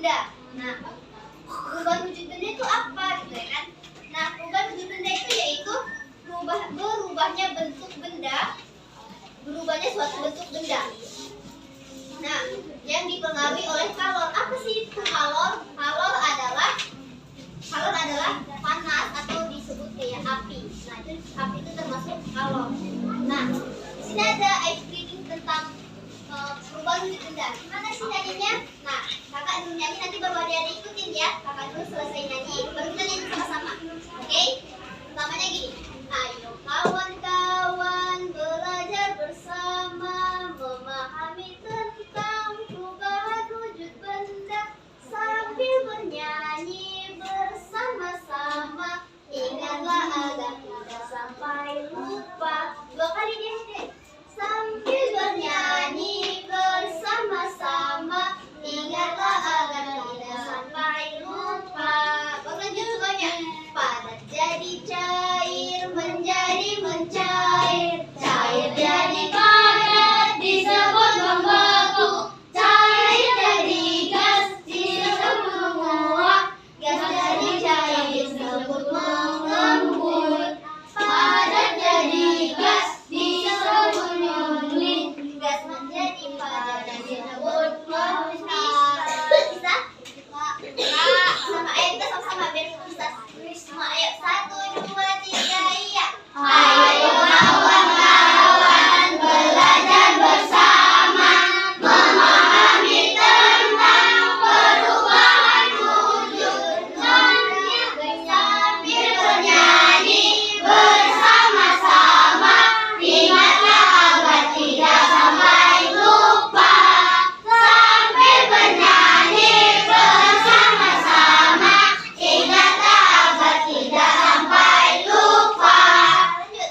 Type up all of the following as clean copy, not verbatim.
benda. Nah, perubahan wujud benda itu apa gitu ya kan? Nah, perubahan wujud benda itu yaitu berubahnya bentuk benda, berubahnya suatu bentuk benda. Nah, yang dipengaruhi oleh kalor. Apa sih itu kalor? Kalor adalah panas atau disebut kayak api. Nah, itu api itu termasuk kalor. Nah, di sini ada explaining tentang perubahan wujud benda. Gimana sih nyanyinya? Nah, kakak dulu nyanyi, nanti baru adik-adik ikutin ya. Kakak dulu selesai nyanyi, baru kita nyanyi sama-sama. Oke? Pertamanya gini. Ayo kawan-kawan belajar bersama, memahami tentang perubahan wujud benda sambil bernyanyi bersama-sama. Ingatlah agar tidak sampai lupa. 2 kali deh. Sambil bernyanyi bersama-sama, ingatlah agar tidak sampai lupa. Lanjut semuanya. Padat jadi cair, menjadi mencair, cair jadi padat disebut membeku, cair jadi gas disebut menguap, gas jadi cair disebut mengembun, padat jadi gas disebut menyulit, gas menjadi padat disebut menghisap. Bisa? Sama ayo kita sama-sama biar bisa. Semua ayo 1, 2, 3 iya. Ayo kawan-kawan belajar bersama, memahami tentang perubahan wujud benda sambil bernyanyi bersama-sama, ingatlah agar tidak sampai lupa. Sambil bernyanyi bersama-sama, ingatlah agar tidak sampai lupa.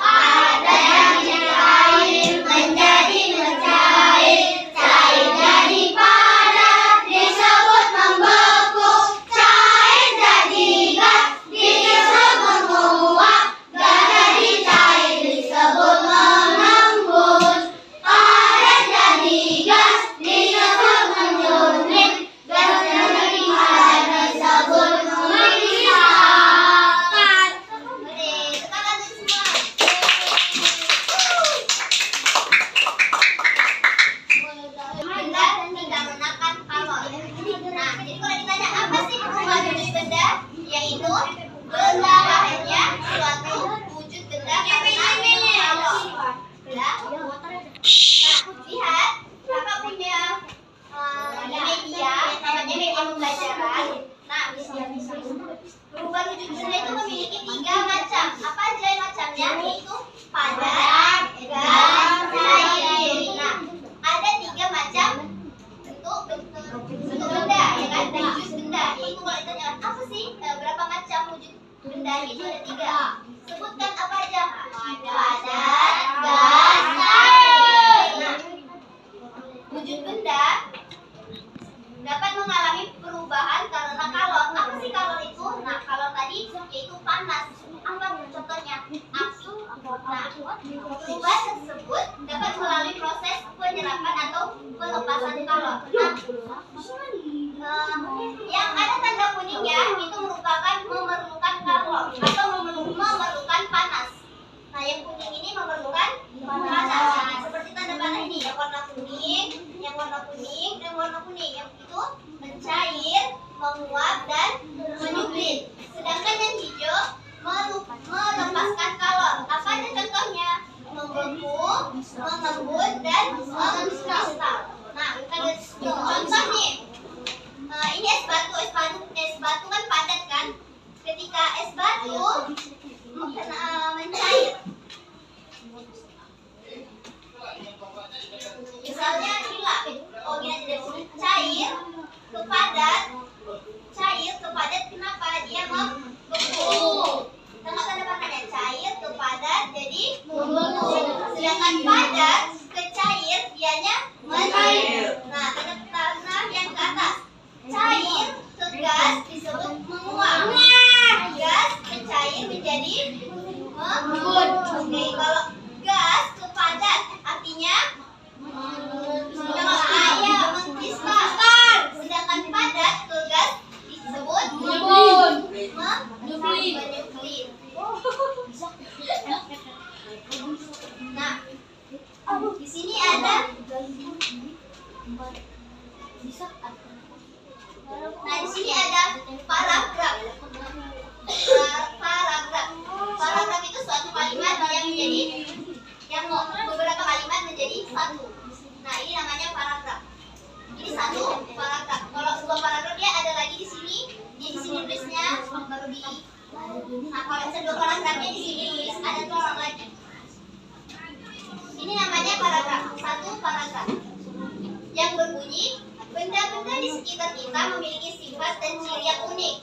Ada yang cair menjadi mencair, cair jadi padat disebut membeku, cair jadi gas disebut menguap, gas jadi cair disebut mengembun, padat jadi gas disebut menyulit, gas jadi padat disebut menghisap. Tekan semua. Benda tidak menakan kalor. Nah, jadi kalau ditanya apa sih perubahan wujud benda, yaitu berubahnya suatu wujud benda karena kalor. Ya. Nah, lihat, kakak punya media, namanya media pembelajaran. Nah, perubahan wujud benda itu memiliki 3 macam. Apa aja macamnya? Yaitu padat, gas, cair. Nah, ada 3 macam bentuk benda, ya kan? Wujud benda. Yaitu kalau ditanya apa sih berapa macam wujud benda, itu ada 3. Sebutkan apa aja? Padat, gas, cair. Nah, wujud benda dapat mengalami perubahan karena kalor. Apa sih kalor itu? Nah, kalor tadi yaitu panas. Apa contohnya? Api. Nah, perubahan tersebut dapat melalui proses penyerapan atau pelepasan kalor. Nah, yang ada tanda kuningnya itu merupakan memerlukan kalor atau memerlukan panas. Nah, yang kuning ini memerlukan panas. Nah, seperti tanda panah ini, yang warna kuning, yang warna kuning, dan warna kuning. Yang itu mencair, menguap, dan menyublit. Sedangkan yang hijau melepaskan kalor. Apa aja contohnya? Membeku, mengembun, dan mengkristal. Nah, kita lihat contoh nih. Ini es batu. Es batu kan padat kan? Ketika es batu mencair, misalnya gila, cair ke padat, kenapa dia membeku? Tengok tanda panahnya, cair ke padat jadi membeku. Sedangkan padat ke cair dia Nah, di sini ada paragraf. Paragraf itu suatu kalimat yang menjadi beberapa kalimat menjadi satu. Nah, ini namanya paragraf. Ini satu paragraf. Kalau sebuah paragraf dia ada lagi di sini, dia di sini tulisnya baru di. Nah, kalau kedua paragrafnya di sini tulis ada tulisan lagi. Ini namanya paragraf. Satu paragraf yang berbunyi, benda-benda di sekitar kita memiliki sifat dan ciri yang unik.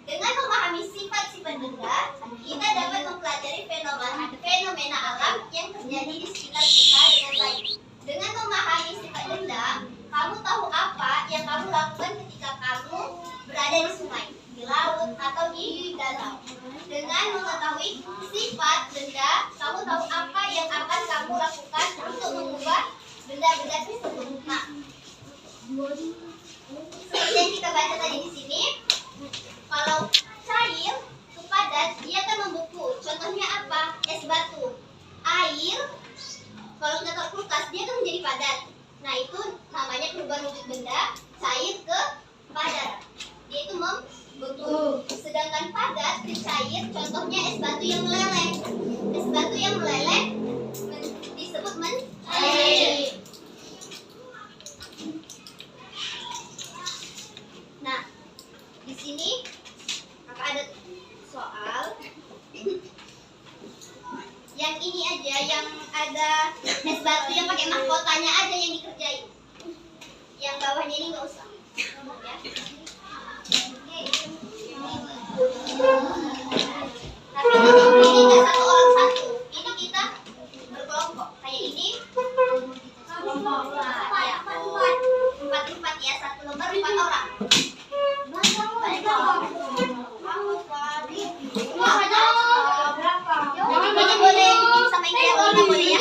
Dengan memahami sifat-sifat benda, kita dapat mempelajari fenomena alam yang terjadi di sekitar kita dengan baik. Dengan memahami sifat benda, kamu tahu apa yang kamu lakukan ketika kamu berada di sungai, di laut, atau di danau. Dengan mengetahui sifat benda, kamu tahu apa yang akan kamu lakukan untuk mengubah benda-benda tersebut. Nah, seperti yang kita baca tadi di sini, kalau cair ke padat, dia akan membeku. Contohnya apa? Es batu. Air, kalau kita taruh kulkas, dia akan menjadi padat. Nah, itu namanya perubahan wujud benda, cair ke padat. Dia itu membeku. Sedangkan padat ke cair, contohnya es batu yang meleleh. Es batu yang meleleh disebut mencair. Nah, di sini ada soal yang ini aja, yang ada es batu yang pakai mahkotanya aja yang dikerjain. Yang bawahnya ini nggak usah. Ya. Tapi ini nggak satu orang satu. Ini kita berkelompok. Kayak ini. Ya, empat ya, satu lembar 4 orang. Ini boleh sama yang dia boleh ya.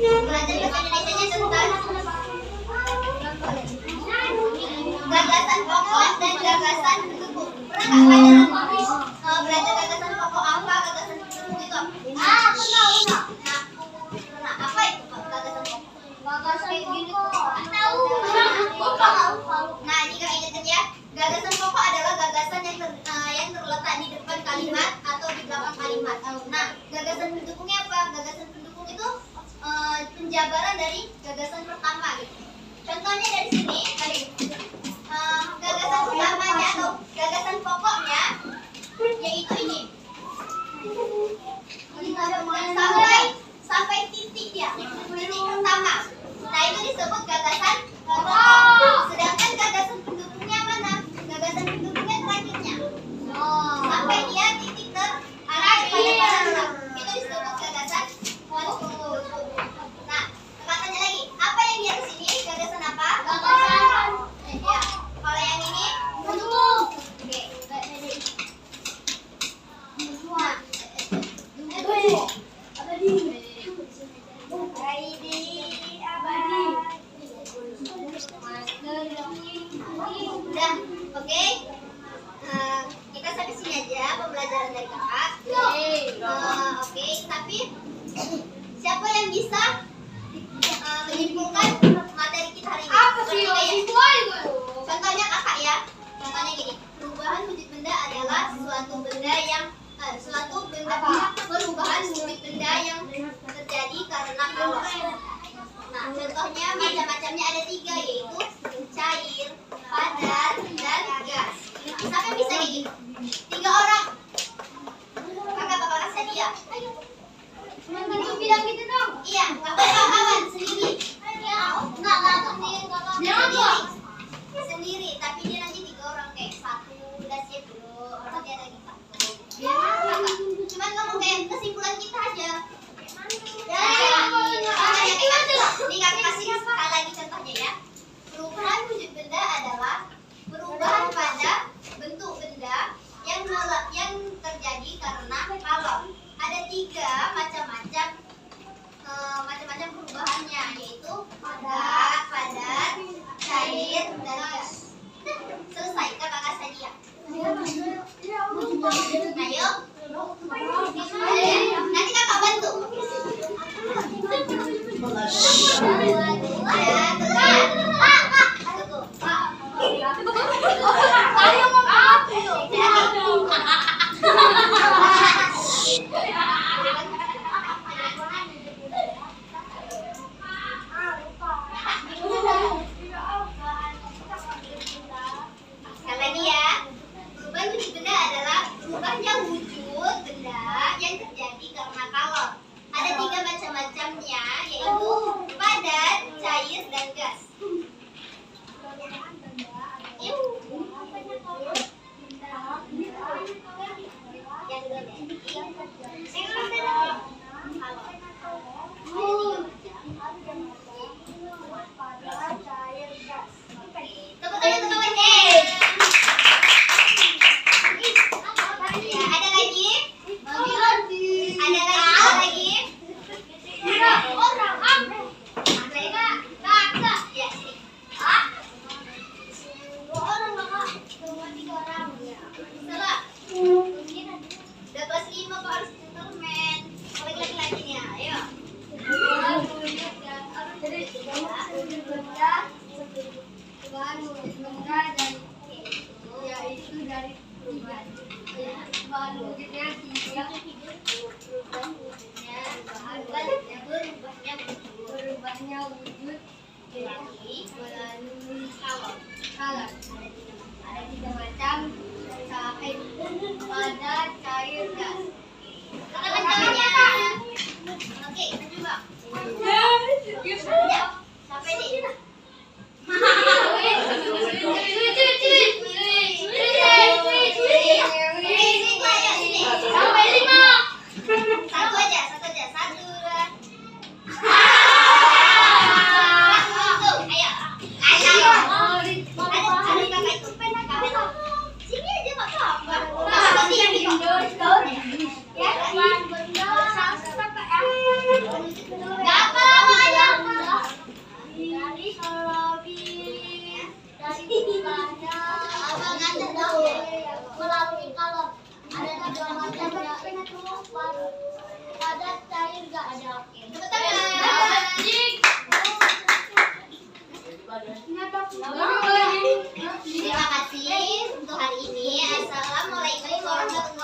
Belajar bahasa Indonesianya sebentar. Gagasan pokok dan gagasan pendukung. Pernah nggak belajar gagasan pokok apa, gagasan pendukung itu? Pernah. Nah, apa itu gagasan pokok? Gagasan pokok. Nah, ini kalian ingat ya. Gagasan pokok adalah gagasan yang terletak di depan kalimat atau di belakang kalimat. Nah, gagasan pendukungnya apa? Gagasan pendukung itu penjabaran dari gagasan pertama gitu. Contohnya dari sini, gagasan utamanya atau gagasan pokoknya yaitu ini. Sampai titik dia, titik pertama. Nah, itu disebut gagasan pokok. Sedangkan gagasan pendukungnya mana? Gagasan pendukungnya terakhirnya. Sampai dia titik terakhir pada paragraf. Itu disebut gagasan pendukung. Nah, katanya lagi, apa yang di atas ini? Gagasan apa? Gagasan. Ya. Kalau yang ini pendukung. Oke. Udah, oke. Kita sampai sini aja pembelajaran dari kakak. Oke, tapi siapa yang bisa menyimpulkan materi kita hari ini? Apa sih? Contohnya kakak ya. Contohnya gini, perubahan wujud benda adalah suatu benda yang perubahan wujud benda yang terjadi karena kalau. Nah, contohnya macam-macamnya ada 3, yaitu cair, padat, dan gas. Siapa yang bisa kayak gitu? 3 orang. Kakak bakal kasih dia. Itu bilang gitu dong. Iya, kakak kawan sendiri. Sendiri, tapi dia nanti 3 orang kayak 1 udah siap dulu, orang dia lagi 1. Cuman ngomong kayak kesimpulan kita aja. Ini kakak kasih sekali lagi contohnya ya. Perubahan wujud benda adalah perubahan pada bentuk benda yang terjadi karena kalau ada 3 macam-macam perubahannya, yaitu padat, cair, dan gas. Selesai kakak kasih dia. Ayo. Sekali lagi ya. Perubahan wujud benda adalah berubahnya wujud benda yang terjadi karena kalau. Ada 3 macam-macamnya, yaitu padat, cair, dan gas. Tepuk tangan untuk kawan. Ya, ada lagi? Ada lagi? Ya, sini. Salah. Udah kelas 5 kok harus gentleman. Balik lagi nih ya, ayo. Yaitu dari perubahan. Perubahan wujudnya tiga. Berubahnya wujud melalui color. Ada 3 macam, cair, padat, cair, gas. Teman-temannya. Oke, coba. Ya, sampai nih. Sampai 5. Satu aja. 1, 2. Ayo. Ada kakak itu. Sini aja Pak. Apa sih yang itu? Ya, Gak apa aja. Melalui kalau ada 3 macam yaitu padat, cair, gak ada. Tepuk tangan. Terima Terima kasih untuk hari ini. Assalamualaikum warahmatullahi wabarakatuh.